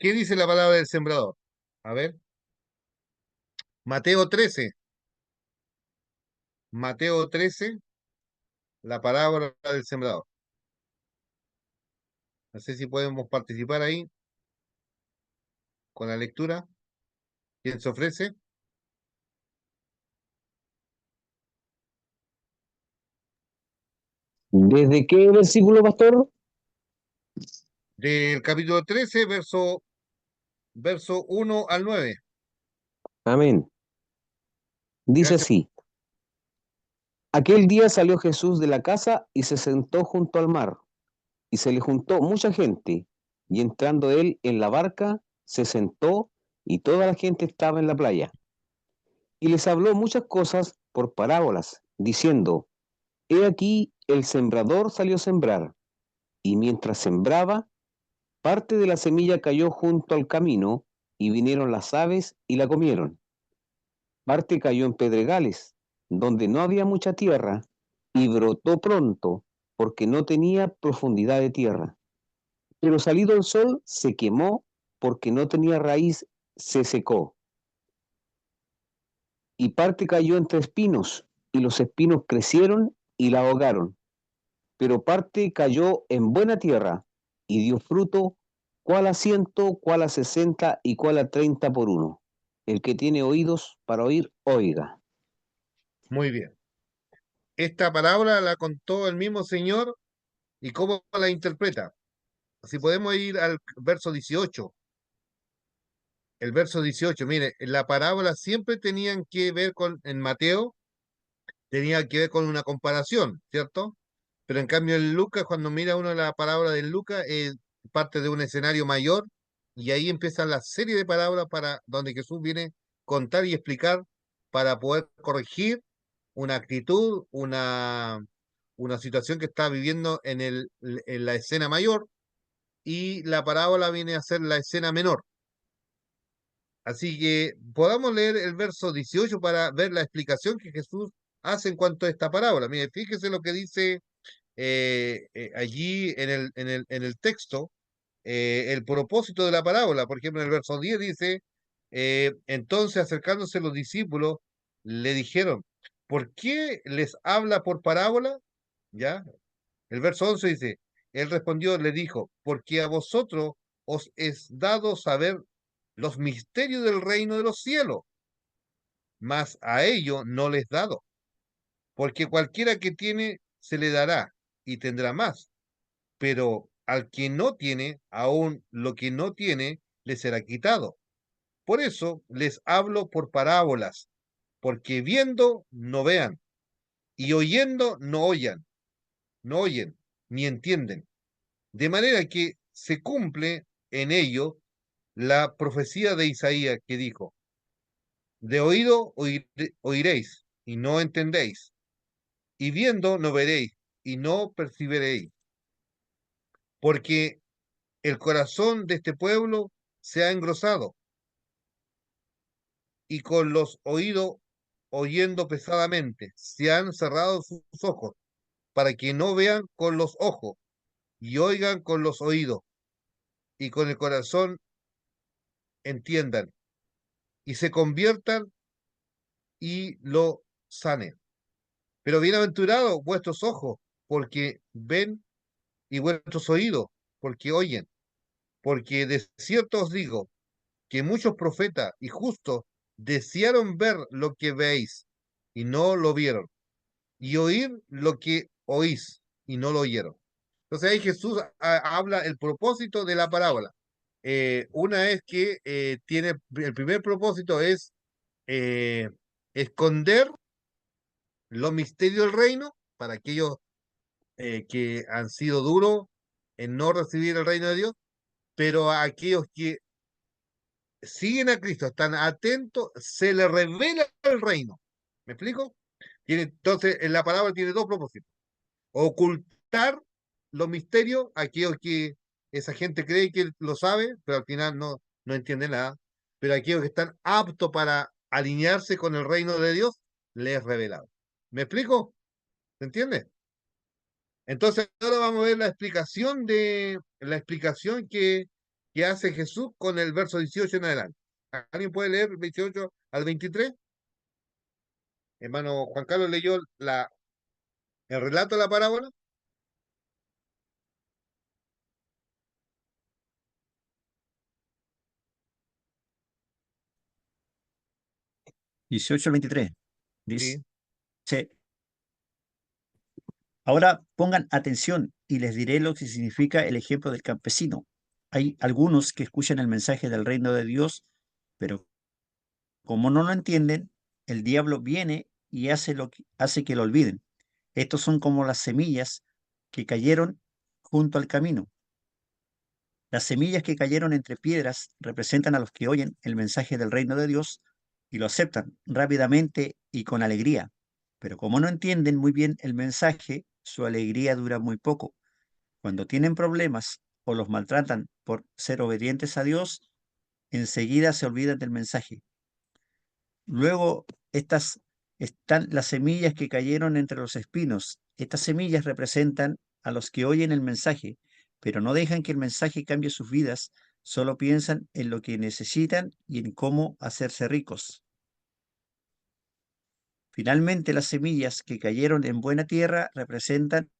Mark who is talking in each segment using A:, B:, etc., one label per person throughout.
A: ¿Qué dice la palabra del sembrador? A ver, Mateo 13. Mateo 13, la parábola del sembrador. No sé si podemos participar ahí con la lectura. ¿Quién se ofrece?
B: ¿Desde qué versículo, pastor?
A: Del capítulo 13, verso 1 al 9.
B: Amén. Dice
A: Gracias.
B: así: Aquel día salió Jesús de la casa y se sentó junto al mar, y se le juntó mucha gente, y entrando él en la barca, se sentó, y toda la gente estaba en la playa. Y les habló muchas cosas por parábolas, diciendo: He aquí el sembrador salió a sembrar, y mientras sembraba, parte de la semilla cayó junto al camino, y vinieron las aves y la comieron. Parte cayó en pedregales, donde no había mucha tierra, y brotó pronto, porque no tenía profundidad de tierra. Pero salido el sol, se quemó, porque no tenía raíz, se secó. Y parte cayó entre espinos, y los espinos crecieron y la ahogaron. Pero parte cayó en buena tierra, y dio fruto, cuál a 100, cuál a 60, y cuál a 30 por uno. El que tiene oídos para oír, oiga.
A: Muy bien. Esta parábola la contó el mismo Señor y cómo la interpreta. Si podemos ir al verso 18. El verso 18, mire, la parábola siempre tenían que ver con, en Mateo, tenía que ver con una comparación, ¿cierto? Pero en cambio en Lucas, cuando mira uno la parábola de Lucas, es parte de un escenario mayor y ahí empieza la serie de parábolas para donde Jesús viene a contar y explicar para poder corregir una actitud, una situación que está viviendo en la escena mayor y la parábola viene a ser la escena menor. Así que podamos leer el verso 18 para ver la explicación que Jesús hace en cuanto a esta parábola. Mire, fíjese lo que dice allí en el texto, el propósito de la parábola. Por ejemplo, en el verso 10 dice, entonces acercándose los discípulos, le dijeron, ¿por qué les habla por parábola? ¿Ya? El verso 11 dice, él respondió, le dijo, porque a vosotros os es dado saber los misterios del reino de los cielos, mas a ellos no les dado, porque cualquiera que tiene se le dará y tendrá más, pero al que no tiene, aún lo que no tiene le será quitado. Por eso les hablo por parábolas, porque viendo no vean, y oyendo no oyen, ni entienden. De manera que se cumple en ello la profecía de Isaías que dijo, de oído oiréis y no entendéis, y viendo no veréis y no percibiréis, porque el corazón de este pueblo se ha engrosado y con los oídos oyendo pesadamente, se han cerrado sus ojos para que no vean con los ojos y oigan con los oídos y con el corazón entiendan y se conviertan y lo sanen. Pero bienaventurados vuestros ojos porque ven y vuestros oídos porque oyen, porque de cierto os digo que muchos profetas y justos desearon ver lo que veis y no lo vieron, y oír lo que oís y no lo oyeron. Entonces ahí Jesús habla el propósito de la parábola. Una es que tiene, el primer propósito es eh, esconder los misterios del reino para aquellos que han sido duros en no recibir el reino de Dios, pero a aquellos que siguen a Cristo, están atentos, se les revela el reino. ¿Me explico? Entonces, en la palabra tiene dos propósitos. Ocultar los misterios a aquellos que esa gente cree que lo sabe, pero al final no entiende nada. Pero aquellos que están aptos para alinearse con el reino de Dios, les es revelado. ¿Me explico? ¿Se entiende? Entonces, ahora vamos a ver la explicación que ¿Qué hace Jesús con el verso 18 en adelante? ¿Alguien puede leer 18 al 23? Hermano Juan Carlos leyó el relato de la parábola.
C: 18 al 23. Dice,
A: Sí,
C: ahora pongan atención y les diré lo que significa el ejemplo del campesino. Hay algunos que escuchan el mensaje del reino de Dios, pero como no lo entienden, el diablo viene y hace que lo olviden. Estos son como las semillas que cayeron junto al camino. Las semillas que cayeron entre piedras representan a los que oyen el mensaje del reino de Dios y lo aceptan rápidamente y con alegría. Pero como no entienden muy bien el mensaje, su alegría dura muy poco. Cuando tienen problemas o los maltratan por ser obedientes a Dios, enseguida se olvidan del mensaje. Luego, estas están las semillas que cayeron entre los espinos. Estas semillas representan a los que oyen el mensaje, pero no dejan que el mensaje cambie sus vidas, solo piensan en lo que necesitan y en cómo hacerse ricos. Finalmente, las semillas que cayeron en buena tierra representan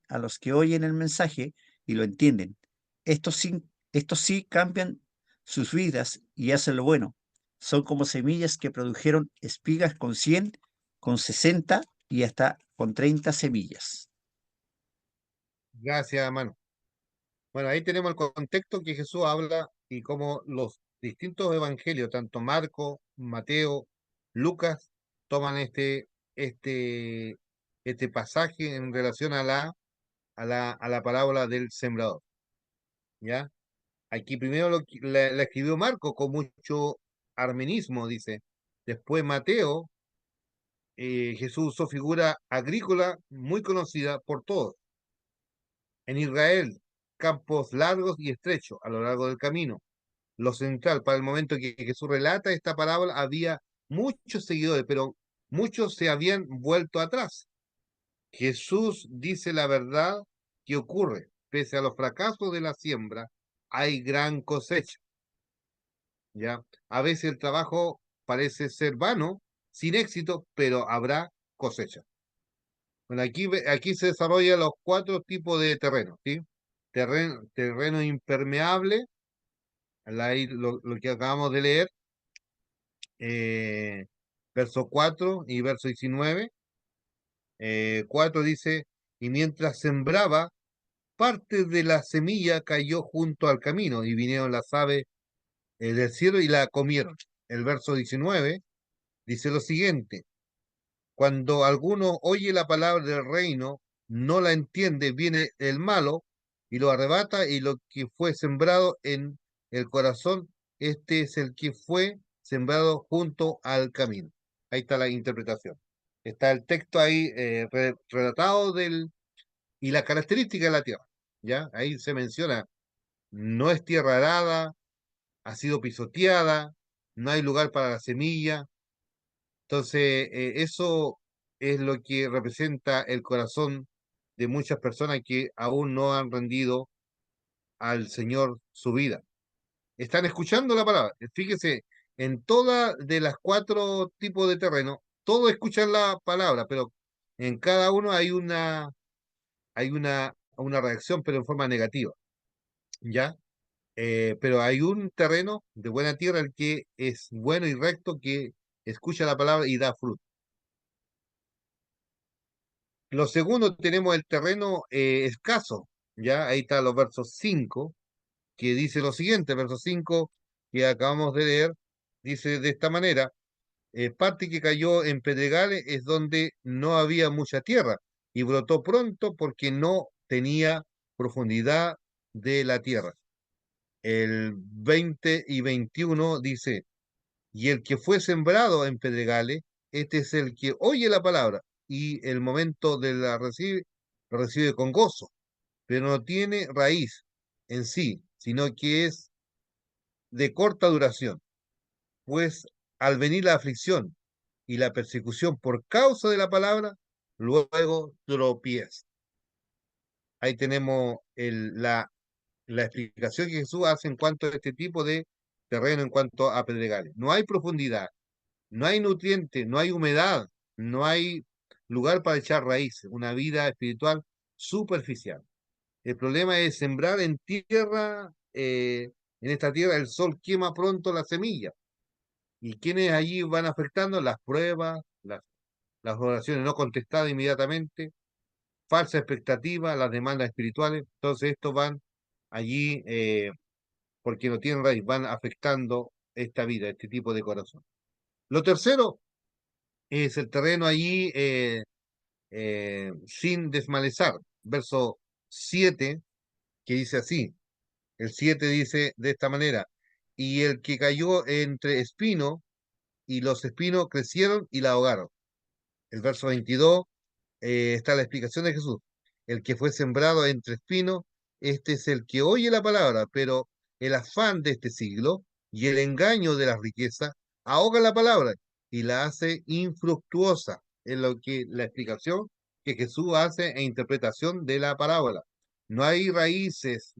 C: a los que oyen el mensaje y lo entienden. Estos sí cambian sus vidas y hacen lo bueno. Son como semillas que produjeron espigas con 100, con 60 y hasta con 30 semillas.
A: gracias, hermano. Bueno, ahí tenemos el contexto que Jesús habla y cómo los distintos evangelios, tanto Marco, Mateo, Lucas, toman este pasaje en relación a la parábola del sembrador. ¿Ya? Aquí primero la escribió Marco con mucho armenismo, dice. Después Mateo, Jesús usó figura agrícola muy conocida por todos. En Israel, campos largos y estrechos a lo largo del camino. Lo central, para el momento que Jesús relata esta parábola, había muchos seguidores, pero muchos se habían vuelto atrás. Jesús dice la verdad que ocurre. Pese a los fracasos de la siembra, hay gran cosecha. ¿Ya? A veces el trabajo parece ser vano, sin éxito, pero habrá cosecha. Bueno, aquí se desarrollan los cuatro tipos de terreno, ¿sí? Terreno impermeable, lo que acabamos de leer, eh, verso 4 y verso 19. 4 dice, y mientras sembraba, parte de la semilla cayó junto al camino y vinieron las aves del cielo y la comieron. El verso 19 dice lo siguiente, cuando alguno oye la palabra del reino, no la entiende, viene el malo y lo arrebata y lo que fue sembrado en el corazón, este es el que fue sembrado junto al camino. Ahí está la interpretación. Está el texto ahí relatado y la característica de la tierra. ¿Ya? Ahí se menciona, no es tierra arada, ha sido pisoteada, no hay lugar para la semilla. Entonces, eso es lo que representa el corazón de muchas personas que aún no han rendido al Señor su vida. Están escuchando la palabra. Fíjese, en todas de las cuatro tipos de terreno, todos escuchan la palabra, pero en cada uno hay una reacción, pero en forma negativa, ¿ya? Pero hay un terreno de buena tierra, el que es bueno y recto, que escucha la palabra y da fruto. Lo segundo, tenemos el terreno escaso, ¿ya? Ahí está los versos 5 que dice lo siguiente, verso 5 que acabamos de leer, dice de esta manera, parte que cayó en pedregales es donde no había mucha tierra y brotó pronto porque no tenía profundidad de la tierra. El 20 y 21 dice, y el que fue sembrado en pedregales, este es el que oye la palabra y el momento de la recibe, lo recibe con gozo, pero no tiene raíz en sí, sino que es de corta duración, pues al venir la aflicción y la persecución por causa de la palabra, luego tropieza. Ahí tenemos la explicación que Jesús hace en cuanto a este tipo de terreno, en cuanto a pedregales. No hay profundidad, no hay nutriente, no hay humedad, no hay lugar para echar raíces, una vida espiritual superficial. El problema es sembrar en tierra, en esta tierra el sol quema pronto la semilla. ¿Y quienes allí van afectando? Las pruebas, las oraciones no contestadas inmediatamente, falsa expectativa, las demandas espirituales. Entonces estos van allí, porque no tienen raíz, van afectando esta vida, este tipo de corazón. Lo tercero es el terreno allí sin desmalezar. Verso 7 que dice así. El 7 dice de esta manera, y el que cayó entre espinos, y los espinos crecieron y la ahogaron. El verso 22 está la explicación de Jesús. El que fue sembrado entre espinos, este es el que oye la palabra, pero el afán de este siglo y el engaño de la riqueza ahoga la palabra y la hace infructuosa. Es lo que la explicación que Jesús hace e interpretación de la parábola. No hay raíces,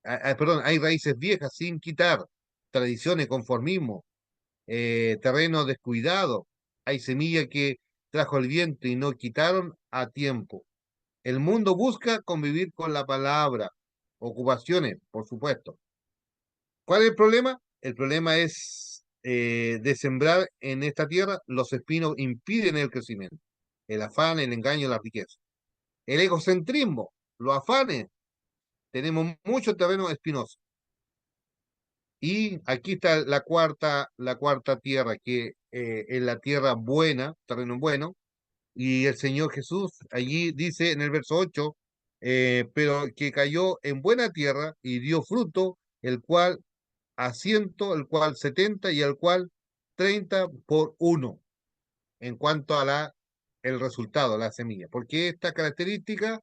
A: perdón, hay raíces viejas sin quitar, tradiciones, conformismo, terreno descuidado. Hay semilla que trajo el viento y no quitaron a tiempo. El mundo busca convivir con la palabra, ocupaciones, por supuesto. ¿Cuál es el problema? El problema es de sembrar en esta tierra, los espinos impiden el crecimiento, el afán, el engaño, la riqueza. El egocentrismo, los afanes, tenemos mucho terreno espinoso. Y aquí está la cuarta tierra, que es la tierra buena, terreno bueno, y el Señor Jesús allí dice en el verso 8, pero que cayó en buena tierra y dio fruto, el cual a 100, el cual 70 y el cual 30 por uno, en cuanto a el resultado, la semilla. Porque esta característica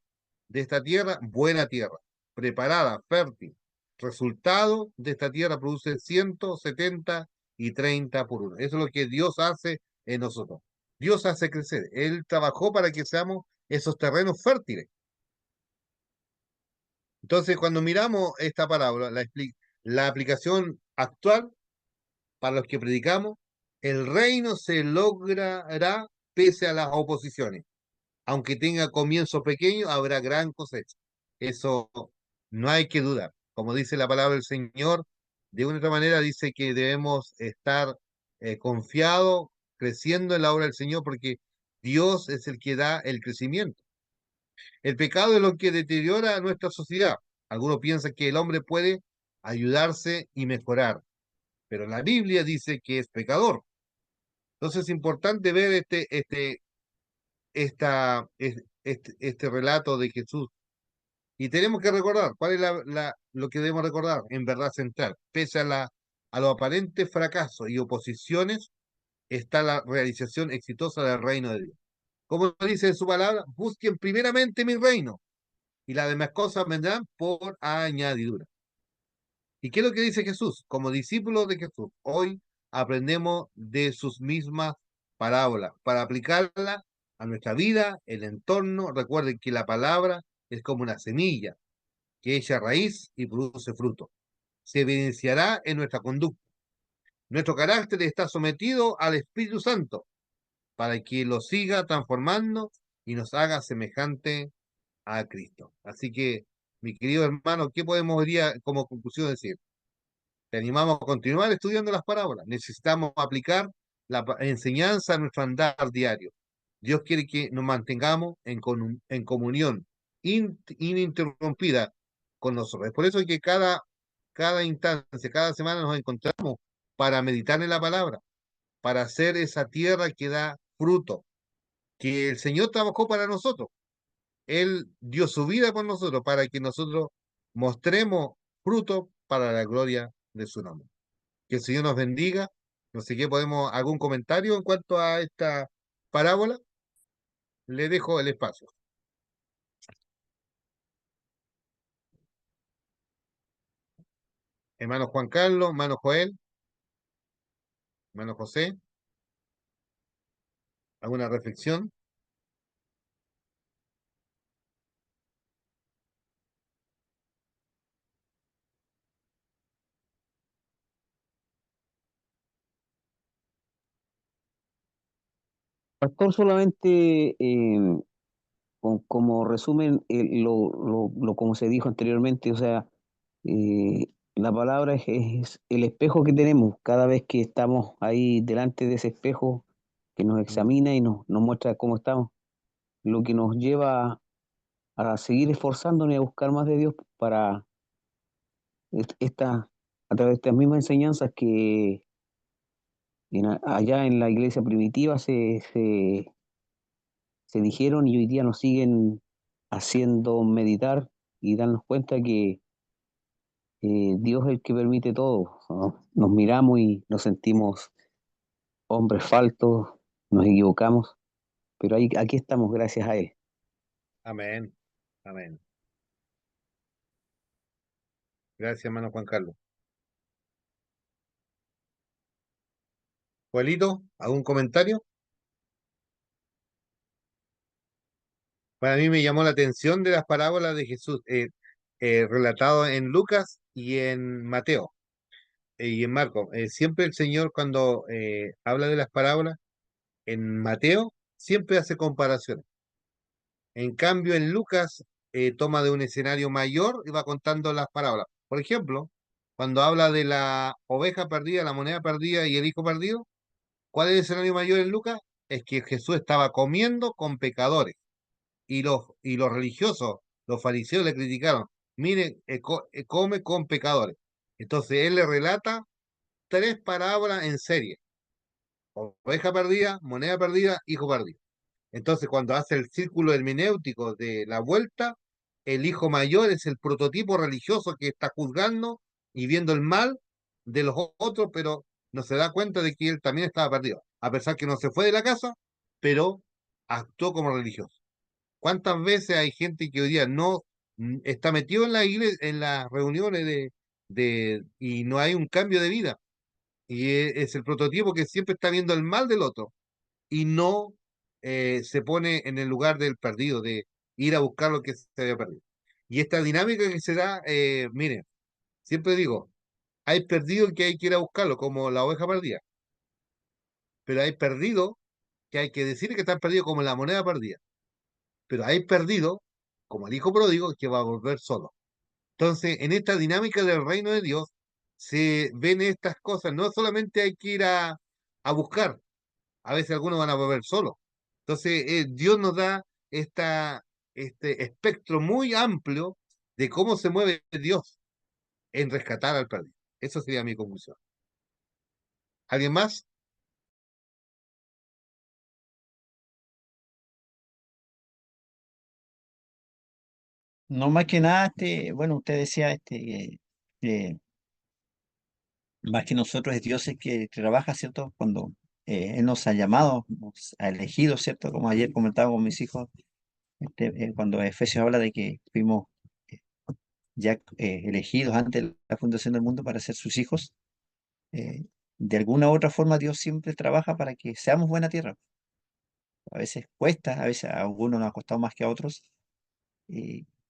A: de esta tierra, buena tierra, preparada, fértil. Resultado de esta tierra produce 170 y 30 por uno. Eso es lo que Dios hace en nosotros. Dios hace crecer. Él trabajó para que seamos esos terrenos fértiles. Entonces, cuando miramos esta parábola, la aplicación actual para los que predicamos, el reino se logrará pese a las oposiciones. Aunque tenga comienzo pequeño, habrá gran cosecha. Eso no hay que dudar. Como dice la palabra del Señor, de una otra manera dice que debemos estar confiados, creciendo en la obra del Señor, porque Dios es el que da el crecimiento. El pecado es lo que deteriora a nuestra sociedad. Algunos piensan que el hombre puede ayudarse y mejorar, pero la Biblia dice que es pecador. Entonces es importante ver este relato de Jesús. Y tenemos que recordar, ¿cuál es lo que debemos recordar? En verdad central, pese a los aparentes fracasos y oposiciones, está la realización exitosa del reino de Dios. Como dice en su palabra, busquen primeramente mi reino y las demás cosas vendrán por añadidura. ¿Y qué es lo que dice Jesús? Como discípulos de Jesús, hoy aprendemos de sus mismas parábolas para aplicarla a nuestra vida, el entorno. Recuerden que la palabra es como una semilla que echa raíz y produce fruto. Se evidenciará en nuestra conducta. Nuestro carácter está sometido al Espíritu Santo para que lo siga transformando y nos haga semejante a Cristo. Así que, mi querido hermano, ¿qué podemos hoy día como conclusión decir? Te animamos a continuar estudiando las parábolas. Necesitamos aplicar la enseñanza a nuestro andar diario. Dios quiere que nos mantengamos en comunión ininterrumpida con nosotros. Es por eso que cada instancia, cada semana nos encontramos para meditar en la palabra, para hacer esa tierra que da fruto, que el Señor trabajó para nosotros. Él dio su vida por nosotros para que nosotros mostremos fruto para la gloria de su nombre. Que el Señor nos bendiga. No sé qué podemos, algún comentario en cuanto a esta parábola. Le dejo el espacio. Hermano Juan Carlos, hermano Joel, hermano José, ¿alguna reflexión?
B: Pastor, solamente como resumen como se dijo anteriormente, o sea, la palabra es el espejo que tenemos cada vez que estamos ahí delante de ese espejo que nos
A: Mm.
B: examina y nos muestra cómo estamos, lo que nos lleva a seguir esforzándonos y a buscar más de Dios para a través de estas mismas enseñanzas que allá en la iglesia primitiva se dijeron y hoy día nos siguen haciendo meditar y darnos cuenta que Dios es el que permite todo, ¿no? Nos miramos y nos sentimos hombres faltos, nos equivocamos, pero aquí estamos gracias a Él.
A: Amén. Amén. Gracias, hermano Juan Carlos. Juanito, ¿algún comentario? Para mí me llamó la atención de las parábolas de Jesús, relatado en Lucas y en Mateo, y en Marcos. Siempre el Señor cuando habla de las parábolas, en Mateo, siempre hace comparaciones. En cambio, en Lucas, toma de un escenario mayor y va contando las parábolas. Por ejemplo, cuando habla de la oveja perdida, la moneda perdida y el hijo perdido, ¿cuál es el escenario mayor en Lucas? Es que Jesús estaba comiendo con pecadores y los religiosos, los fariseos le criticaron. Miren, come con pecadores. Entonces él le relata tres parábolas en serie: oveja perdida, moneda perdida, hijo perdido. Entonces, cuando hace el círculo hermenéutico de la vuelta, el hijo mayor es el prototipo religioso que está juzgando y viendo el mal de los otros, pero no se da cuenta de que él también estaba perdido. A pesar que no se fue de la casa, pero actuó como religioso. ¿Cuántas veces hay gente que hoy día no está metido en la iglesia, en las reuniones y no hay un cambio de vida? Y es el prototipo que siempre está viendo el mal del otro y no se pone en el lugar del perdido, de ir a buscar lo que se había perdido. Y esta dinámica que se da, miren, siempre digo, hay perdido que hay que ir a buscarlo, como la oveja perdida, pero hay perdido que hay que decir que están perdidos como la moneda perdida, pero hay perdido como el hijo pródigo que va a volver solo. Entonces, en esta dinámica del reino de Dios, se ven estas cosas, no solamente hay que ir a buscar, a veces algunos van a volver solos. Entonces, Dios nos da este espectro muy amplio de cómo se mueve Dios en rescatar al perdido. Eso sería mi conclusión. ¿Alguien más?
C: No más que nada, bueno, usted decía, que más que nosotros es Dios el que trabaja, ¿cierto? Cuando Él nos ha llamado, nos ha elegido, ¿cierto? Como ayer comentaba con mis hijos, cuando Efesios habla de que fuimos eh, ya elegidos antes de la fundación del mundo para ser sus hijos, de alguna u otra forma Dios siempre trabaja para que seamos buena tierra. A veces cuesta, a veces a algunos nos ha costado más que a otros,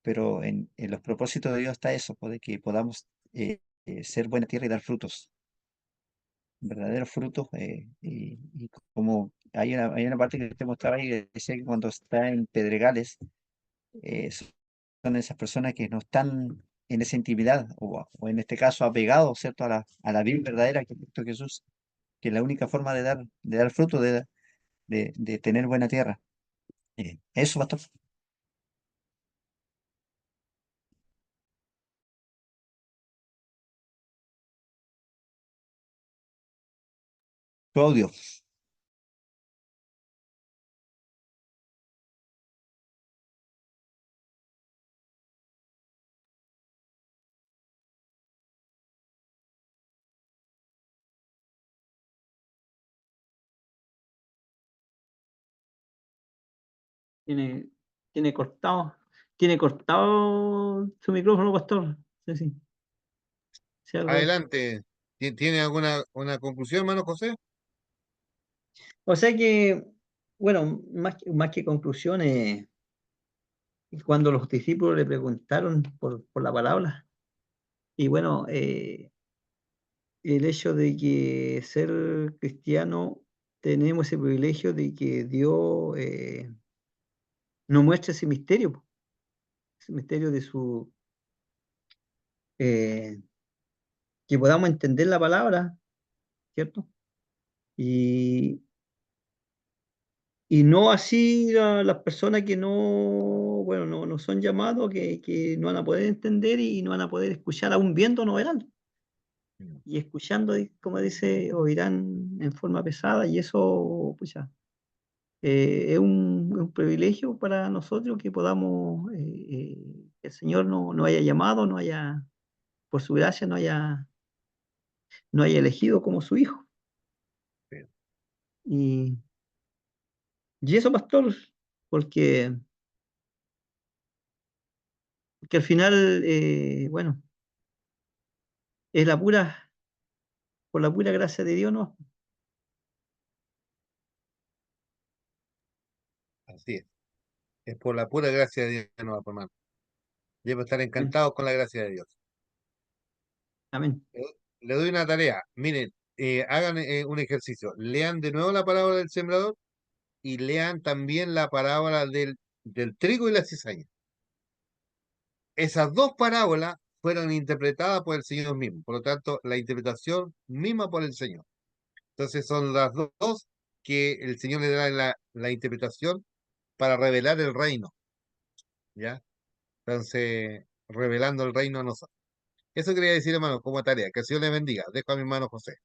C: pero en los propósitos de Dios está eso, pues, de que podamos ser buena tierra y dar frutos, verdaderos frutos. Y como hay una parte que te mostraba y que decía que cuando está en pedregales, son esas personas que no están en esa intimidad, o en este caso apegados, ¿cierto? A la vida verdadera que es Cristo Jesús, que es la única forma de dar fruto, de tener buena tierra. Eso, pastor. Claudio,
D: Tiene, tiene cortado, tiene cortado su micrófono, pastor. Sí, sí, sí, algo ahí.
A: Adelante. ¿Tiene alguna una conclusión, hermano José?
D: O sea que, bueno, más que conclusiones, cuando los discípulos le preguntaron por la palabra, y bueno, el hecho de que ser cristiano tenemos ese privilegio de que Dios nos muestra ese misterio, po, ese misterio de su, eh, que podamos entender la palabra, ¿cierto? Y, y no así las personas que no, bueno, no son llamados, que no van a poder entender y no van a poder escuchar, aún viendo no verán. Y escuchando, como dice, oirán en forma pesada, y eso, pucha, es un privilegio para nosotros que podamos, que el Señor no haya llamado, no haya, por su gracia, no haya elegido como su hijo.
A: Sí.
D: Y, y eso, pastor, porque, porque al final, bueno, es por la pura gracia de Dios, ¿no?
A: Así es. Es por la pura gracia de Dios, no, hermano. Debo estar
D: Amén.
A: encantado con la gracia de Dios.
D: Amén.
A: Le doy una tarea. Miren, hagan un ejercicio. Lean de nuevo la parábola del sembrador y lean también la parábola del trigo y la cizaña. Esas dos parábolas fueron interpretadas por el Señor mismo. Por lo tanto, la interpretación misma por el Señor. Entonces son las dos que el Señor le da la interpretación para revelar el reino. ¿Ya? Entonces, revelando el reino a nosotros. Eso quería decir, hermano, como tarea. Que el Señor le bendiga. Dejo a mi hermano José.